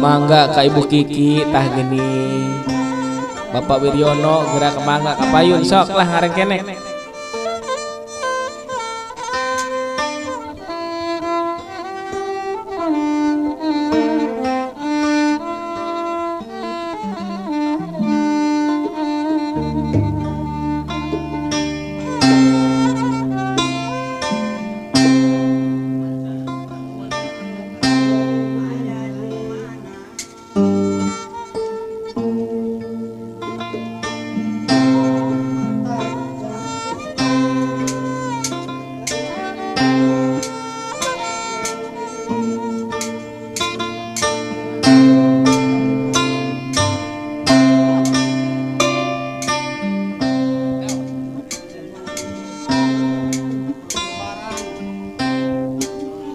Mangga ka Ibu Kiki tah gini Bapak Wiryono gerak mangga ka payun sok lah ngareng kene.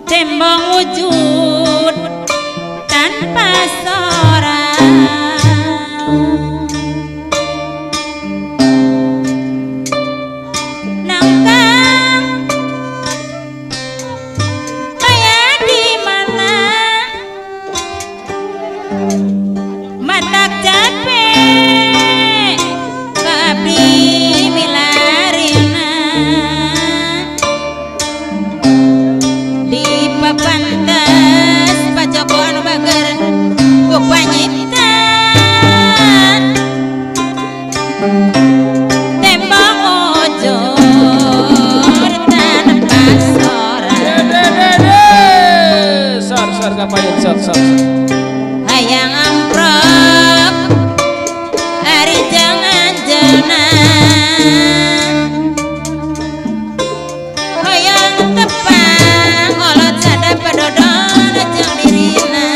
Tembong wujud tanpa sorang, nangkang kayak di mana mata capek kabdi milarina di papantas pacokoan bager kupanyita tembong ojor tanpa sorang Sor kapayun sor hayang amprok hari jangan jenang hayang tepang olot sada pedodon jeung dirina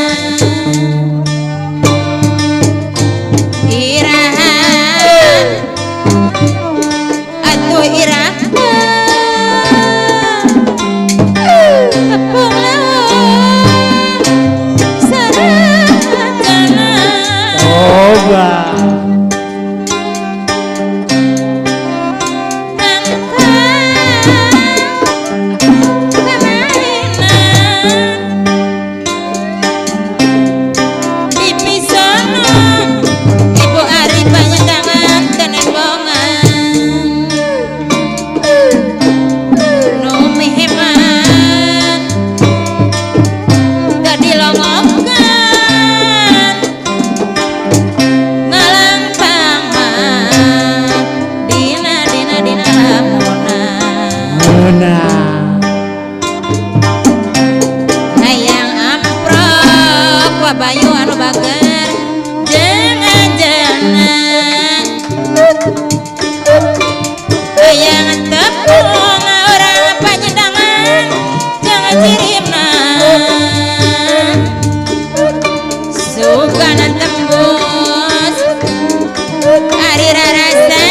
irahan atuh irahan tepung laut sareng jangan coba hayang amprok wabayu anu bager dengan jenang hayang tepung orang panyedangan jangan cirimna sukana tembus ari rarasa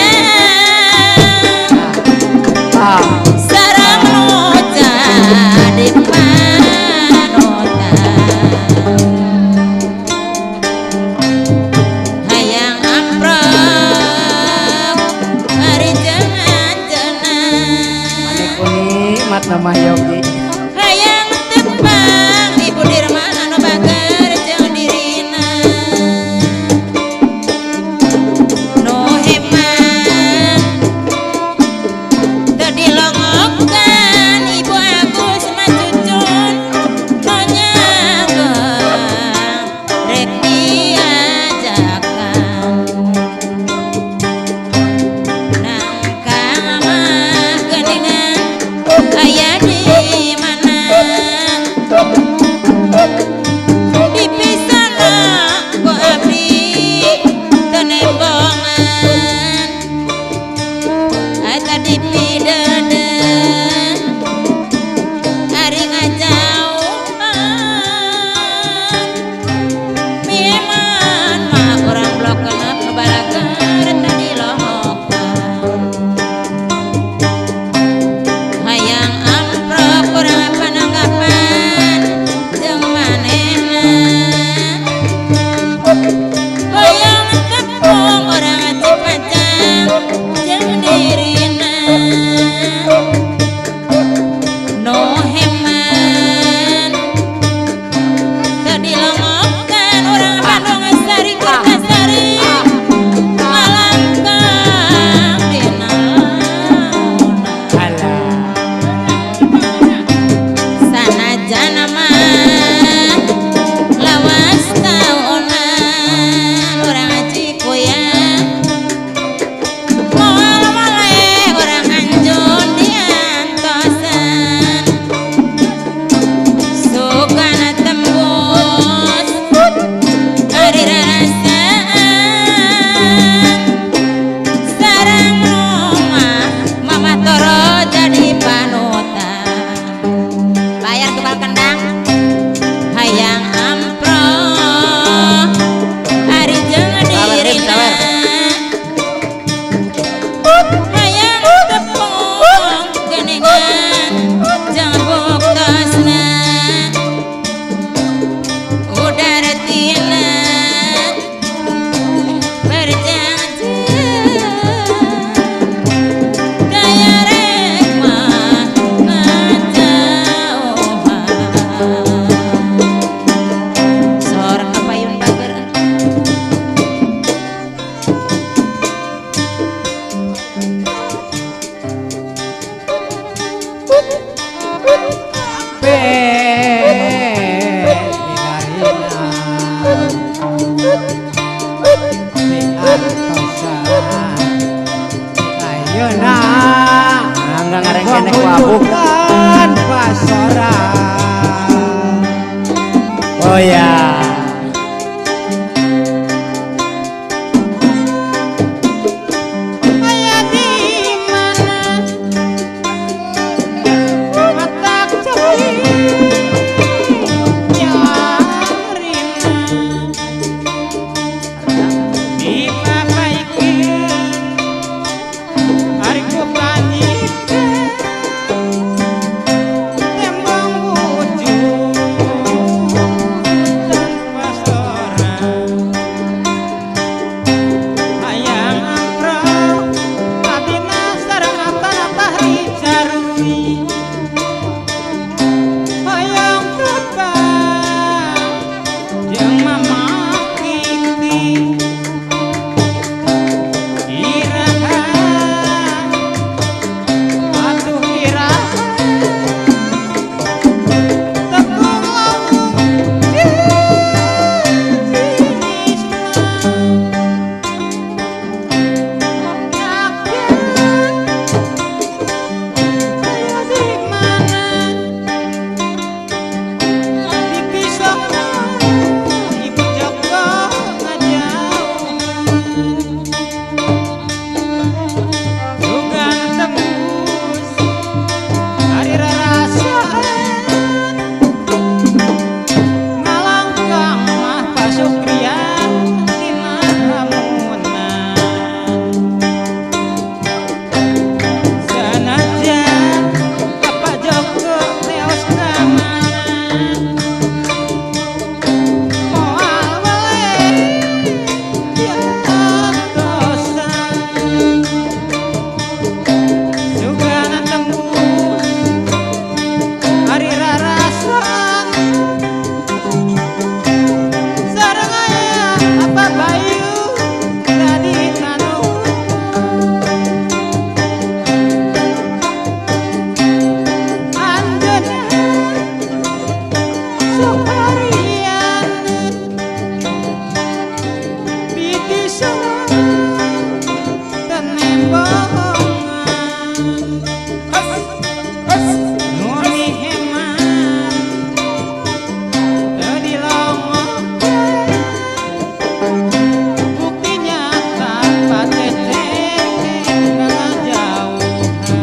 sareng nuca di hayang amprok hari jangan jenang mat nama Yogi hayang tepang ibu dirman anu bager jeung dirina nu heman teu dilongokkan ibu Agus macucun nu nyageung rek diajakan nangkang mah geuningan aya di mana Yeuna Enggak ngareng kene ku abuk. kan pasora. Oh ya. Aya di mana matak ceui nyarina dipapaikeun ari ku panjikeun tembang wujud tanpa seorang hayang amprok abdina sareng apa-apa dicarui hayang terbang jeung mama kiki iraha atuh iraha tepung lauk Sanajan Bapak Joko teos kamanan moal weleh diantosan sugana tembus ari rarasan sareng aya apa bayu dadi tanu anjeunna seharian bitisan tenembongan nuni heman teu dilongokkeun bukti nyata paceceng ngajauhan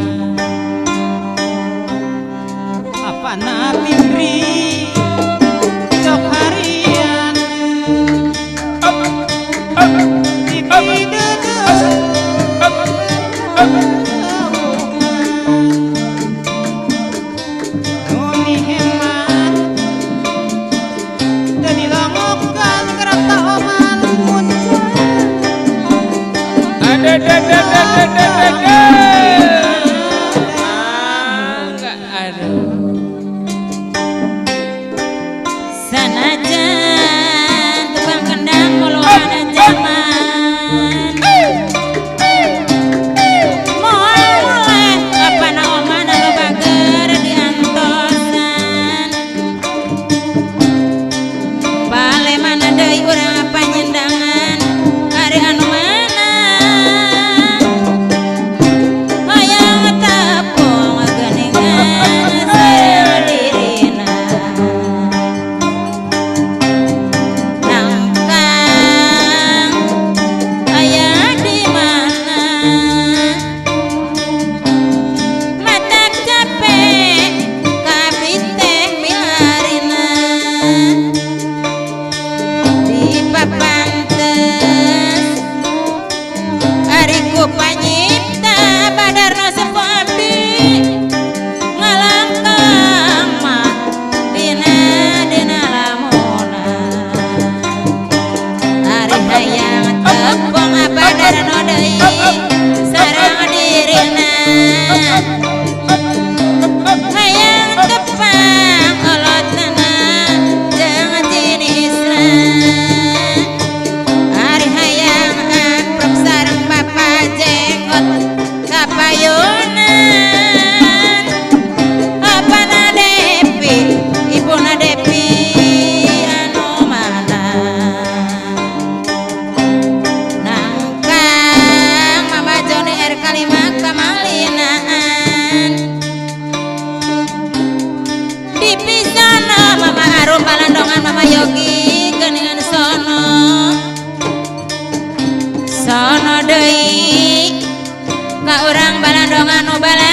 apana pindri sok harian nuni heman teu dilongokkeun kerata oman muncul sanajan tukang kendang koloana zaman moal moleh apana omana lo bager diantosan bale mana deui urang panyendangan ari anu mana ka urang balandongan nu bala